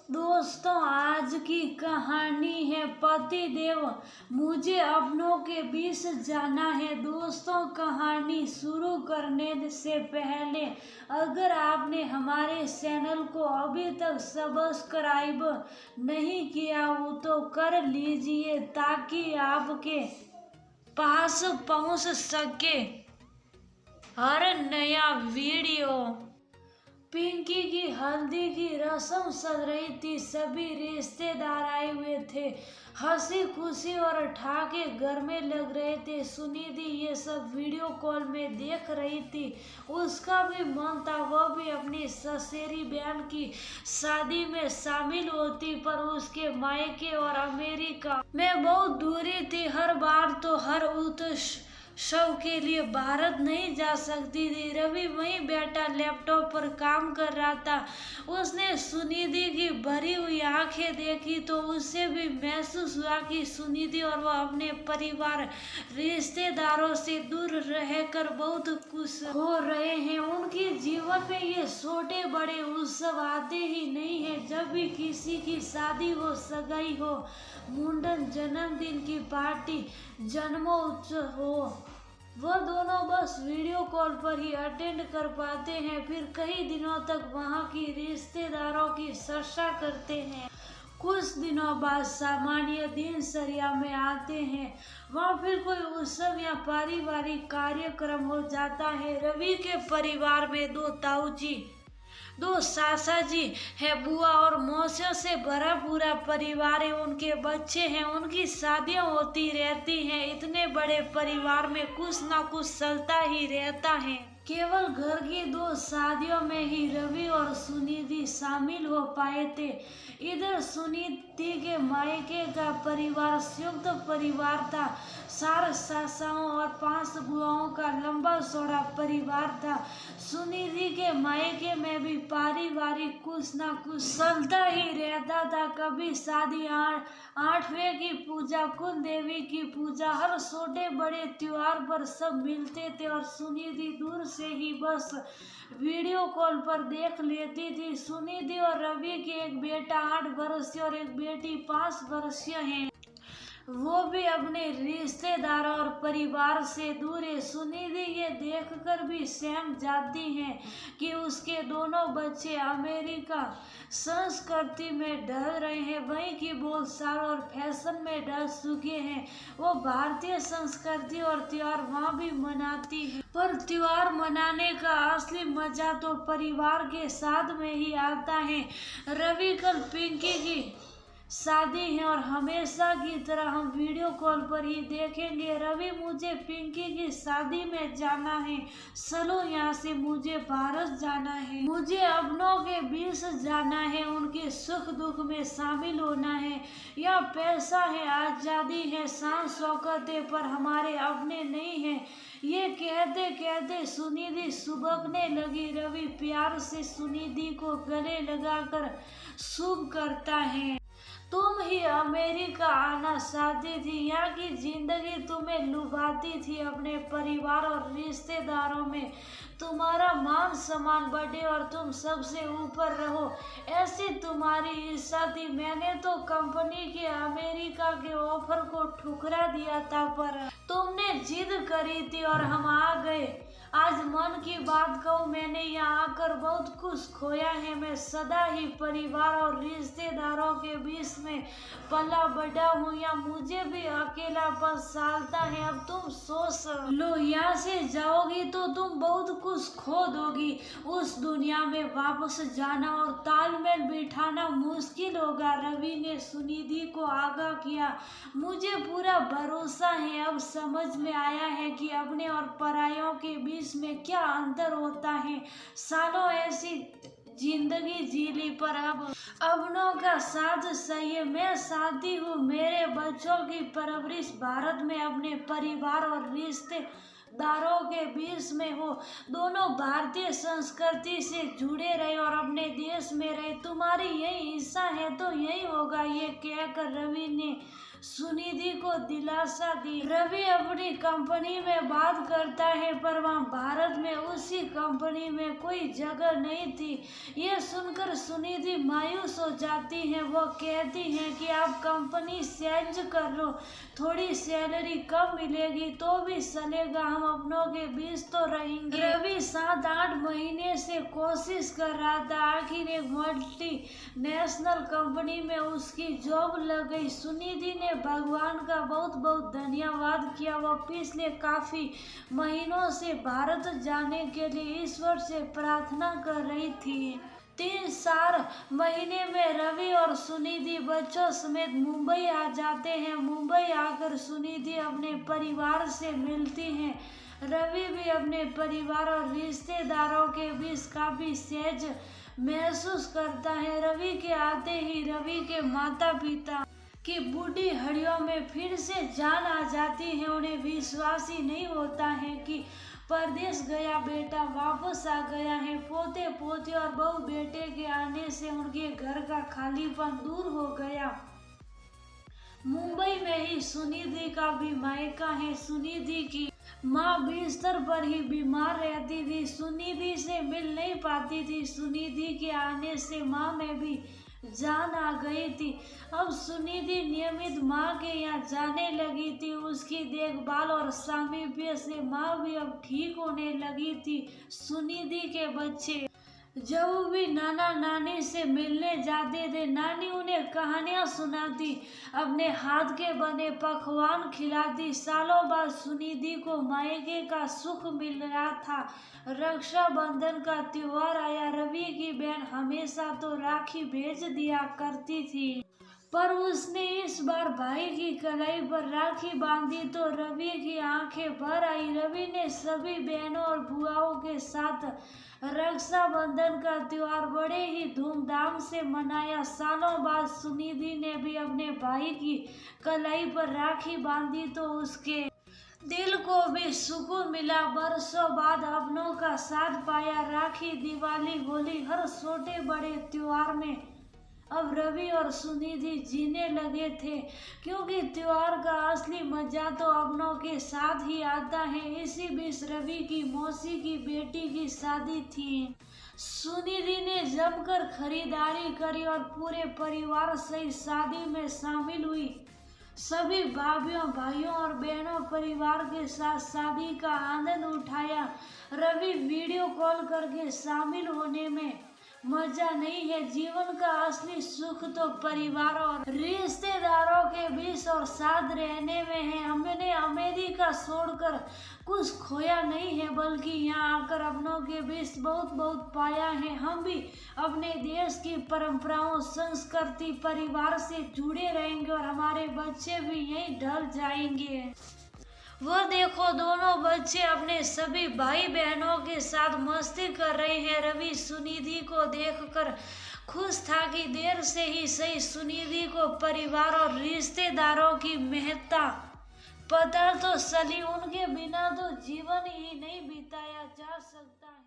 दोस्तों, आज की कहानी है पति देव मुझे अपनों के बीच जाना है। दोस्तों, कहानी शुरू करने से पहले अगर आपने हमारे चैनल को अभी तक सब्सक्राइब नहीं किया हो तो कर लीजिए ताकि आपके पास पहुंच सके हर नया वीडियो। पिंकी की हल्दी की रस्म सज रही थी। सभी रिश्तेदार आए हुए थे। हंसी खुशी और ठाके घर में लग रहे थे। सुनिधि ये सब वीडियो कॉल में देख रही थी। उसका भी मन था वह भी अपनी ससेरी बहन की शादी में शामिल होती, पर उसके मायके और अमेरिका में बहुत दूरी थी। हर बार तो हर उत्सव के लिए भारत नहीं जा सकती थी। रवि वहीं बैठा लैपटॉप पर काम कर रहा था। उसने सुनिधि की भरी हुई आंखें देखी तो उसे भी महसूस हुआ कि सुनिधि और वह अपने परिवार रिश्तेदारों से दूर रहकर बहुत खुश हो रहे हैं। उनके जीवन में ये छोटे बड़े उत्सव आते ही नहीं है। जब भी किसी की शादी हो, सगाई हो, मुंडन, जन्मदिन की पार्टी, जन्मोत्सव हो, वह दोनों बस वीडियो कॉल पर ही अटेंड कर पाते हैं। फिर कई दिनों तक वहां की रिश्तेदारों की चर्चा करते हैं। कुछ दिनों बाद सामान्य दिनचर्या में आते हैं। वहाँ फिर कोई उत्सव या पारिवारिक कार्यक्रम हो जाता है। रवि के परिवार में दो ताऊ जी, दो सासा जी है, बुआ और मौसियों से भरा पूरा परिवार है। उनके बच्चे हैं, उनकी शादियां होती रहती हैं। इतने बड़े परिवार में कुछ ना कुछ चलता ही रहता है। केवल घर की दो शादियों में ही रवि और सुनिधि शामिल हो पाए थे। इधर सुनिधि के मायके का परिवार संयुक्त परिवार था। 4 सासाओं और 5 बुआओं का लंबा चौड़ा परिवार था। सुनिधि के मायके में भी पारिवारिक कुछ ना कुछ चलता ही रहता था। कभी शादी, 8वें की पूजा, कुल देवी की पूजा, हर छोटे बड़े त्योहार पर सब मिलते थे और सुनिधि दूर से ही बस वीडियो कॉल पर देख लेती थी। सुनिधि और रवि के एक बेटा 8 वर्षीय और एक बेटी 5 वर्षीय है। वो भी अपने रिश्तेदारों और परिवार से दूर है। सुनिधि ये देखकर भी सहम जाती है कि उसके दोनों बच्चे अमेरिका संस्कृति में ढल रहे हैं, वहीं की बोलचाल और फैशन में ढल चुके हैं। वो भारतीय संस्कृति और त्योहार वहाँ भी मनाती है, पर त्योहार मनाने का असली मजा तो परिवार के साथ में ही आता है। रवि कल पिंकी की शादी है और हमेशा की तरह हम वीडियो कॉल पर ही देखेंगे। रवि, मुझे पिंकी की शादी में जाना है। चलो यहाँ से, मुझे भारत जाना है। मुझे अपनों के बीच जाना है, उनके सुख दुख में शामिल होना है। यह पैसा है, आजादी है, शान शौकत है, पर हमारे अपने नहीं है। ये कहते कहते सुनिधि सुबकने लगी। रवि प्यार से सुनिधि को गले लगाकर शुभ करता है। तुम ही अमेरिका आना चाहती थी, यहाँ की जिंदगी तुम्हें लुभाती थी। अपने परिवार और रिश्तेदारों में तुम्हारा मान सम्मान बढ़े और तुम सबसे ऊपर रहो, ऐसी तुम्हारी इच्छा थी। मैंने तो कंपनी के अमेरिका के ऑफर को ठुकरा दिया था, पर तुमने जिद करी थी और हम आ गए। आज मन की बात कहूँ, मैंने यहाँ आकर बहुत कुछ खोया है। मैं सदा ही परिवार और रिश्तेदारों के बीच में पला बढ़ा हूँ, या मुझे भी अकेलापन सालता है। अब तुम सोच लो, यहाँ से जाओगी तो तुम बहुत कुछ खो दोगी। उस दुनिया में वापस जाना और तालमेल बिठाना मुश्किल होगा। रवि ने सुनिधि को आगाह किया। मुझे पूरा भरोसा है, अब समझ में आया है कि अपने और परायों के बीच में क्या अंतर होता है। सालों ऐसी जिंदगी जी ली, पर अब अपनों का साथ चाहिए। मैं चाहती हूँ मेरे बच्चों की परवरिश भारत में अपने परिवार और रिश्तेदारों के बीच में हो। दोनों भारतीय संस्कृति से जुड़े रहे और अपने देश में रहे। तुम्हारी यही इच्छा है तो यही होगा। ये कहकर रवि ने सुनिधि को दिलासा दी। रवि अपनी कंपनी में बात करता है पर वहाँ भारत में उसकी कंपनी में कोई जगह नहीं थी। ये सुनकर सुनिधि मायूस हो जाती है। वो कहती है कि आप कंपनी चेंज कर लो, थोड़ी सैलरी कम मिलेगी तो भी चलेगा, हम अपनों के बीच तो रहेंगे। रवि 7-8 महीने से कोशिश कर रहा था, आखिर एक मल्टी नेशनल कंपनी में उसकी जॉब लग गई। सुनिधि ने भगवान का बहुत बहुत धन्यवाद किया। वह पिछले काफी महीनों से भारत जाने के लिए ईश्वर से प्रार्थना कर रही थी। 3-4 महीने में रवि और सुनिधि बच्चों समेत मुंबई आ जाते हैं। मुंबई आकर सुनिधि अपने परिवार से मिलती हैं। रवि भी अपने परिवार और रिश्तेदारों के बीच काफी सहज महसूस करता है। रवि के आते ही रवि के माता पिता की बूढ़ी हड्डियों में फिर से जान आ जाती है। उन्हें विश्वास ही नहीं होता है कि परदेश गया बेटा वापस आ गया है। पोते पोते और बहू बेटे के आने से उनके घर का खालीपन दूर हो गया। मुंबई में ही सुनिधि का भी मायका है। सुनिधि की माँ बिस्तर पर ही बीमार रहती थी, सुनिधि से मिल नहीं पाती थी। सुनिधि के आने से माँ में भी जान आ गई थी। अब सुनिधि नियमित माँ के यहाँ जाने लगी थी। उसकी देखभाल और सामीप्य से माँ भी अब ठीक होने लगी थी। सुनिधि के बच्चे जब भी नाना नानी से मिलने जाते थे, नानी उन्हें कहानियां सुनाती, अपने हाथ के बने पकवान खिलाती। सालों बाद सुनिधि को मायके का सुख मिल रहा था। रक्षाबंधन का त्योहार आया। रवि की बहन हमेशा तो राखी भेज दिया करती थी, पर उसने इस बार भाई की कलाई पर राखी बांधी तो रवि की आंखें भर आई। रवि ने सभी बहनों और बुआओं के साथ रक्षाबंधन का त्योहार बड़े ही धूमधाम से मनाया। सालों बाद सुनिधि ने भी अपने भाई की कलाई पर राखी बांधी तो उसके दिल को भी सुकून मिला। बरसों बाद अपनों का साथ पाया। राखी, दिवाली, होली, हर छोटे बड़े त्योहार में अब रवि और सुनिधि जीने लगे थे, क्योंकि त्योहार का असली मजा तो अपनों के साथ ही आता है। इसी बीच रवि की मौसी की बेटी की शादी थी। सुनिधि ने जमकर खरीदारी करी और पूरे परिवार सहित शादी में शामिल हुई। सभी भाभीियों, भाइयों और बहनों परिवार के साथ शादी का आनंद उठाया। रवि वीडियो कॉल करके शामिल होने में मजा नहीं है। जीवन का असली सुख तो परिवार और रिश्तेदारों के बीच और साथ रहने में है। हमने अमेरिका छोड़कर कुछ खोया नहीं है, बल्कि यहाँ आकर अपनों के बीच बहुत बहुत पाया है। हम भी अपने देश की परंपराओं, संस्कृति, परिवार से जुड़े रहेंगे और हमारे बच्चे भी यहीं ढल जाएंगे। वो देखो, दोनों बच्चे अपने सभी भाई बहनों के साथ मस्ती कर रहे हैं। रवि सुनिधि को देखकर खुश था कि देर से ही सही सुनिधि को परिवार और रिश्तेदारों की महत्ता पता तो चली। उनके बिना तो जीवन ही नहीं बिताया जा सकता है।